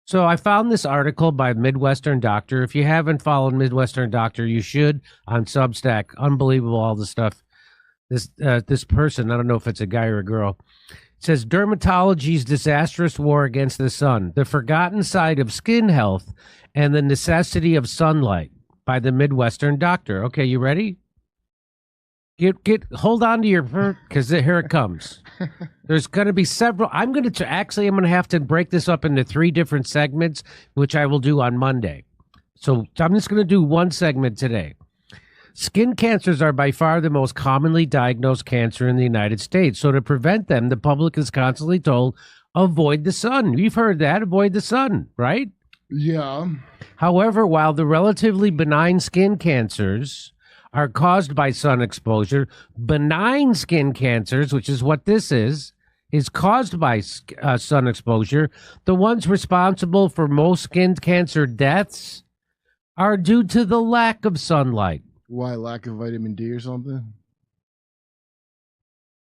So I found this article by Midwestern Doctor. If you haven't followed Midwestern Doctor, you should, on Substack. Unbelievable, all the stuff. This person, I don't know if it's a guy or a girl, says dermatology's disastrous war against the sun, the forgotten side of skin health, and the necessity of sunlight by the Midwestern Doctor. Okay, you ready? Hold on to your, because here it comes. There's going to be several. I'm going to have to break this up into 3 different segments, which I will do on Monday. So I'm just going to do one segment today. Skin cancers are by far the most commonly diagnosed cancer in the United States. So to prevent them, the public is constantly told, avoid the sun. You've heard that, avoid the sun, right? Yeah. However, while the relatively benign skin cancers are caused by sun exposure, benign skin cancers, which is what this is caused by sun exposure. The ones responsible for most skin cancer deaths are due to the lack of sunlight. Why, lack of vitamin D or something?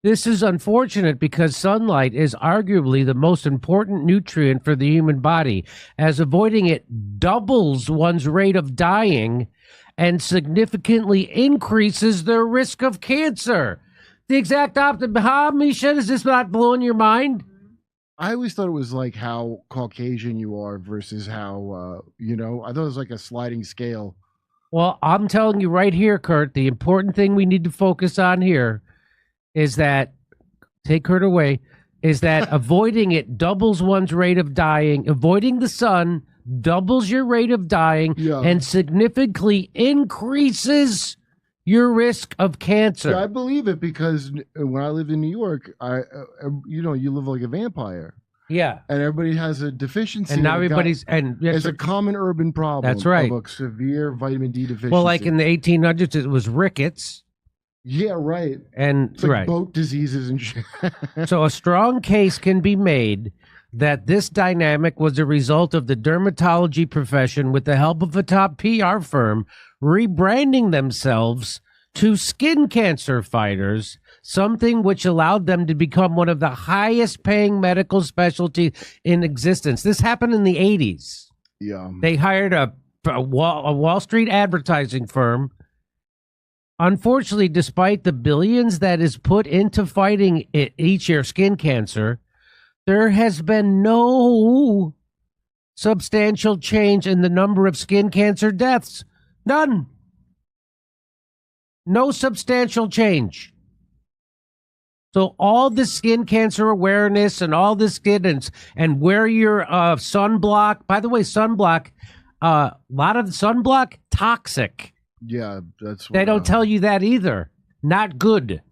This is unfortunate because sunlight is arguably the most important nutrient for the human body, as avoiding it doubles one's rate of dying and significantly increases their risk of cancer. The exact opposite. Misha, is this not blowing your mind? I always thought it was like how Caucasian you are versus how, I thought it was like a sliding scale. Well, I'm telling you right here, Kurt, the important thing we need to focus on here is that, take Kurt away, is that avoiding it doubles one's rate of dying. Avoiding the sun doubles your rate of dying and significantly increases your risk of cancer. Yeah, I believe it because when I lived in New York, you live like a vampire. Yeah. And everybody has a deficiency. And now it's a common urban problem. That's right. Of a severe vitamin D deficiency. Well, like in the 1800s, it was rickets. Yeah, right. And it's like boat diseases and shit. So a strong case can be made that this dynamic was a result of the dermatology profession, with the help of a top PR firm, rebranding themselves to skin cancer fighters, something which allowed them to become one of the highest paying medical specialties in existence. This happened in the 80s. Yeah. They hired a Wall Street advertising firm. Unfortunately, despite the billions that is put into fighting it each year, skin cancer, there has been no substantial change in the number of skin cancer deaths. None. No substantial change. So all the skin cancer awareness and all this and wear your sunblock. By the way, sunblock, a lot of the sunblock, toxic. Yeah, that's what they don't tell you that either. Not good.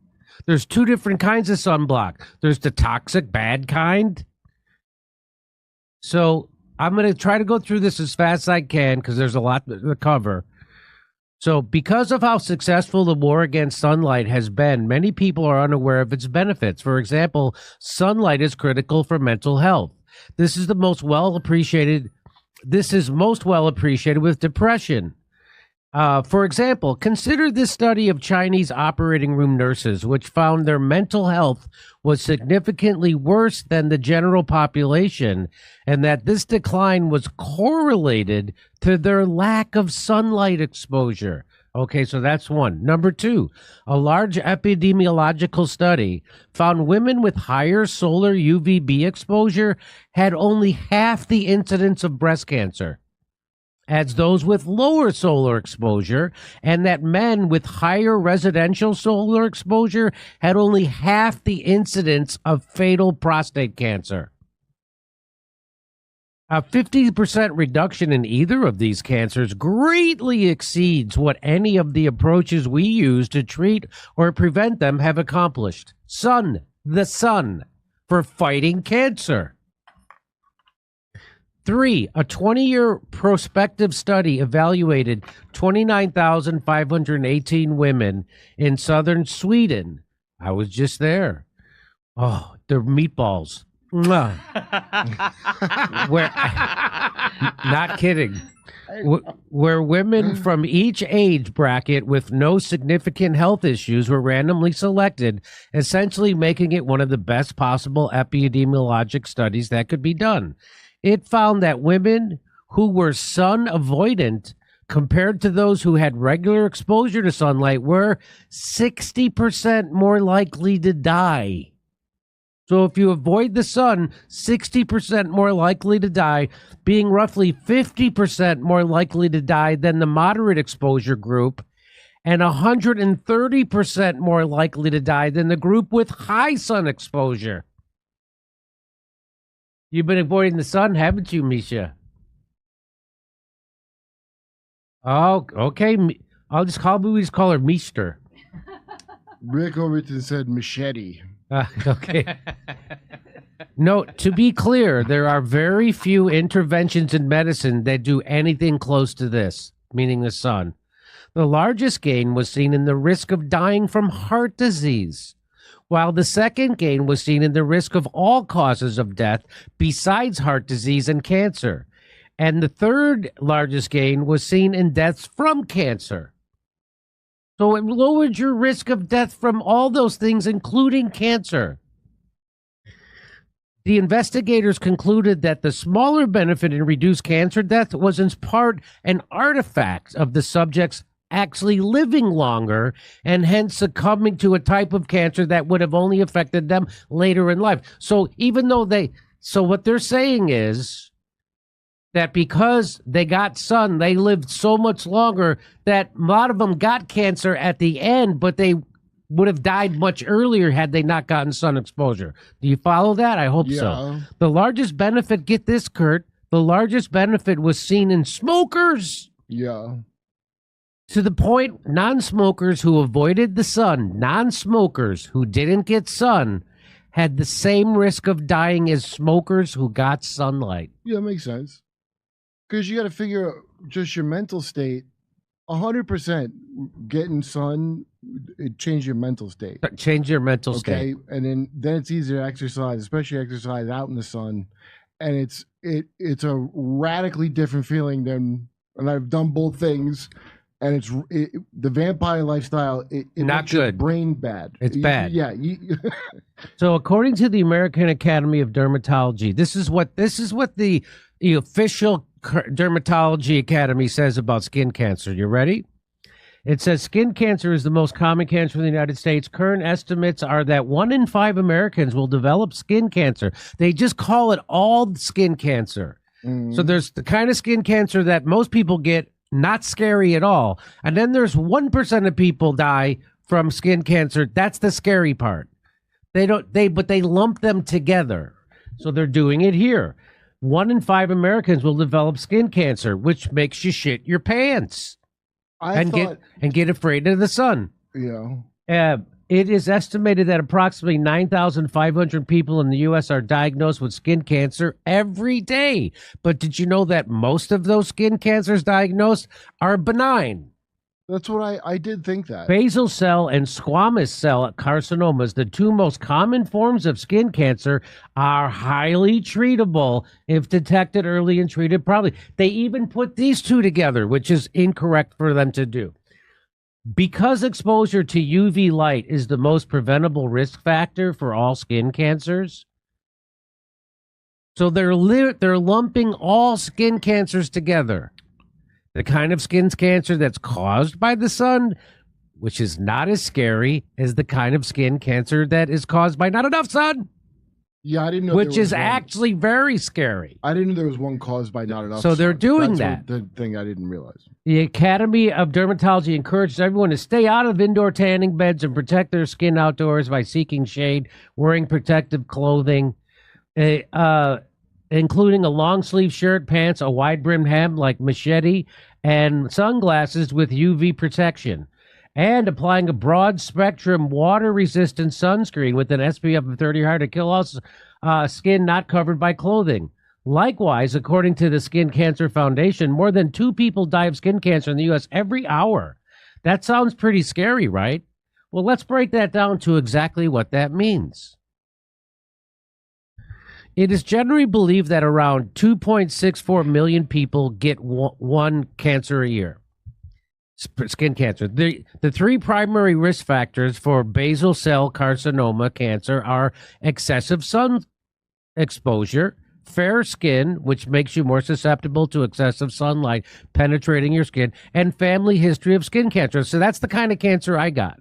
There's 2 different kinds of sunblock. There's the toxic, bad kind. So I'm going to try to go through this as fast as I can because there's a lot to cover. So because of how successful the war against sunlight has been, many people are unaware of its benefits. For example, sunlight is critical for mental health. This is most well appreciated with depression. For example, consider this study of Chinese operating room nurses, which found their mental health was significantly worse than the general population, and that this decline was correlated to their lack of sunlight exposure. Okay, so that's one. Number 2, a large epidemiological study found women with higher solar UVB exposure had only half the incidence of breast cancer as those with lower solar exposure, and that men with higher residential solar exposure had only half the incidence of fatal prostate cancer. A 50% reduction in either of these cancers greatly exceeds what any of the approaches we use to treat or prevent them have accomplished. The sun, for fighting cancer. 3, a 20-year prospective study evaluated 29,518 women in southern Sweden. I was just there. Oh, they're meatballs. Where, not kidding. Where women from each age bracket with no significant health issues were randomly selected, essentially making it one of the best possible epidemiologic studies that could be done. It found that women who were sun avoidant compared to those who had regular exposure to sunlight were 60% more likely to die. So if you avoid the sun, 60% more likely to die, being roughly 50% more likely to die than the moderate exposure group, and 130% more likely to die than the group with high sun exposure. You've been avoiding the sun, haven't you, Misha? Oh, okay. We just call her Meester. Rick Overton said machete. Okay. No, to be clear, there are very few interventions in medicine that do anything close to this, meaning the sun. The largest gain was seen in the risk of dying from heart disease, while the second gain was seen in the risk of all causes of death besides heart disease and cancer. And the third largest gain was seen in deaths from cancer. So it lowered your risk of death from all those things, including cancer. The investigators concluded that the smaller benefit in reduced cancer death was in part an artifact of the subjects actually living longer and hence succumbing to a type of cancer that would have only affected them later in life. So even though so what they're saying is that because they got sun, they lived so much longer that a lot of them got cancer at the end, but they would have died much earlier had they not gotten sun exposure. Do you follow that? I hope so. The largest benefit, get this, Kurt, the largest benefit was seen in smokers. Yeah. To the point, non-smokers who avoided the sun, non-smokers who didn't get sun, had the same risk of dying as smokers who got sunlight. Yeah, makes sense. Because you got to figure just your mental state. 100% getting sun, it changed your mental state. Change your mental state. Okay, and then it's easier to exercise, especially exercise out in the sun, and it's a radically different feeling than. And I've done both things, and the vampire lifestyle. It not makes your good. brain bad. It's bad. Yeah. So according to the American Academy of Dermatology, this is what the official Dermatology Academy says about skin cancer. You ready? It says skin cancer is the most common cancer in the United States. Current estimates are that 1 in 5 Americans will develop skin cancer. They just call it all skin cancer. So there's the kind of skin cancer that most people get, not scary at all. And then there's 1% of people die from skin cancer. That's the scary part. But they lump them together. So they're doing it here. 1 in 5 Americans will develop skin cancer, which makes you shit your pants and get afraid of the sun. Yeah. It is estimated that approximately 9,500 people in the U.S. are diagnosed with skin cancer every day. But did you know that most of those skin cancers diagnosed are benign? That's what I did think that. Basal cell and squamous cell carcinomas, the two most common forms of skin cancer, are highly treatable if detected early and treated properly. They even put these two together, which is incorrect for them to do. Because exposure to UV light is the most preventable risk factor for all skin cancers, so they're lumping all skin cancers together. The kind of skin cancer that's caused by the sun, which is not as scary as the kind of skin cancer that is caused by not enough sun. Yeah, I didn't know. Which is actually very scary. I didn't know there was one caused by not enough. So they're doing that. The thing I didn't realize. The Academy of Dermatology encourages everyone to stay out of indoor tanning beds and protect their skin outdoors by seeking shade, wearing protective clothing, including a long sleeve shirt, pants, a wide brimmed hat like machete, and sunglasses with UV protection, and applying a broad spectrum water resistant sunscreen with an SPF of 30 hard to kill all skin not covered by clothing. Likewise, according to the Skin Cancer Foundation, more than 2 people die of skin cancer in the U.S. every hour. That sounds pretty scary, right? Well, let's break that down to exactly what that means. It is generally believed that around 2.64 million people get one cancer a year. Skin cancer. The 3 primary risk factors for basal cell carcinoma cancer are excessive sun exposure, fair skin, which makes you more susceptible to excessive sunlight penetrating your skin, and family history of skin cancer. So that's the kind of cancer I got.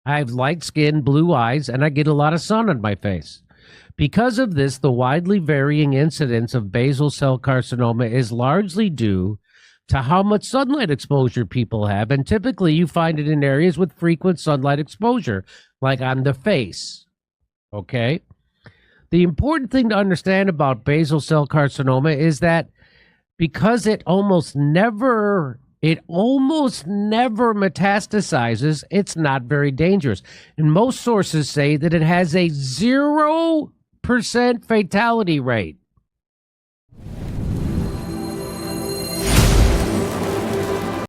I have light skin, blue eyes, and I get a lot of sun on my face. Because of this, the widely varying incidence of basal cell carcinoma is largely due to how much sunlight exposure people have, and typically you find it in areas with frequent sunlight exposure, like on the face. Okay? The important thing to understand about basal cell carcinoma is that because it almost never metastasizes, it's not very dangerous. And most sources say that it has a 0% fatality rate.